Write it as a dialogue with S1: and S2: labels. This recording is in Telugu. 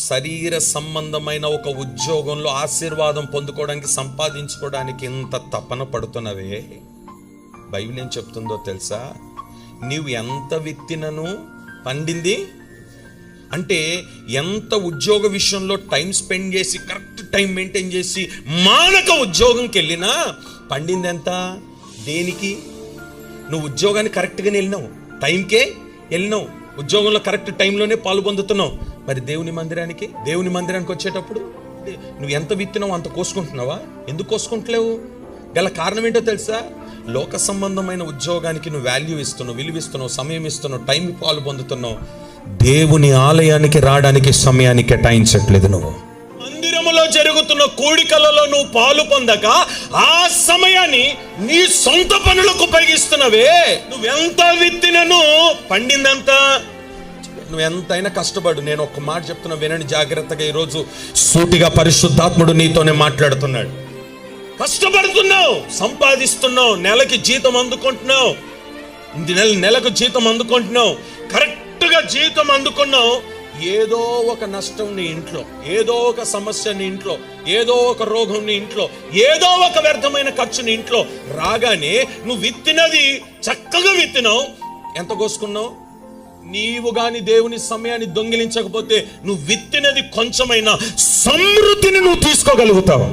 S1: శరీర సంబంధమైన ఒక ఉద్యోగంలో ఆశీర్వాదం పొందుకోవడానికి, సంపాదించుకోవడానికి ఇంత తపన పడుతున్నవే, బైబిల్ ఏం చెప్తుందో తెలుసా? నీవు ఎంత విత్తినను పండింది అంటే, ఎంత ఉద్యోగ విషయంలో టైం స్పెండ్ చేసి, కరెక్ట్ టైం మెయింటైన్ చేసి, మానక ఉద్యోగంకి వెళ్ళినా పండింది ఎంత? దేనికి? నువ్వు ఉద్యోగానికి కరెక్ట్గానే వెళ్ళినావు, టైంకే వెళ్ళినావు, ఉద్యోగంలో కరెక్ట్ టైంలోనే పాలు పొందుతున్నావు. మరి దేవుని మందిరానికి వచ్చేటప్పుడు నువ్వు ఎంత విత్తినావు అంత కోసుకుంటున్నావా? ఎందుకు కోసుకుంటలేవు? గల కారణం ఏంటో తెలుసా? లోక సంబంధమైన ఉద్యోగానికి నువ్వు వాల్యూ ఇస్తున్నావు, విలువిస్తున్నావు, సమయం ఇస్తున్నావు, టైం పాలు పొందుతున్నావు. దేవుని ఆలయానికి రావడానికి సమయాన్ని కేటాయించట్లేదు. నువ్వు మందిరములో జరుగుతున్న కోడికలలో నువ్వు పాలు పొందక ఆ సమయాన్ని నీ సొంత పనులకు ఉపయోగిస్తున్నావే. నువ్వెంత విత్తినను పండిందంత. నువ్వు ఎంతైనా కష్టపడు. నేను ఒక్క మాట చెప్తున్నా, వినండి జాగ్రత్తగా. ఈరోజు సూటిగా పరిశుద్ధాత్ముడు నీతోనే మాట్లాడుతున్నాడు. కష్టపడుతున్నావు, సంపాదిస్తున్నావు, నెలకి జీతం అందుకుంటున్నావు, నెలకు జీతం అందుకుంటున్నావు, కరెక్ట్గా జీతం అందుకున్నావు. ఏదో ఒక నష్టం నీ ఇంట్లో, ఏదో ఒక సమస్య నీ ఇంట్లో, ఏదో ఒక రోగం నీ ఇంట్లో, ఏదో ఒక వ్యర్థమైన ఖర్చు నీ ఇంట్లో రాగానే నువ్వు విత్తినది చక్కగా విత్తినావు. ఎంత కోసుకున్నావు? నీవు గాని దేవుని సమయాన్ని దొంగిలించకపోతే నువ్వు విత్తినది కొంచెమైనా సమృద్ధిని నువ్వు తీసుకోగలుగుతావు.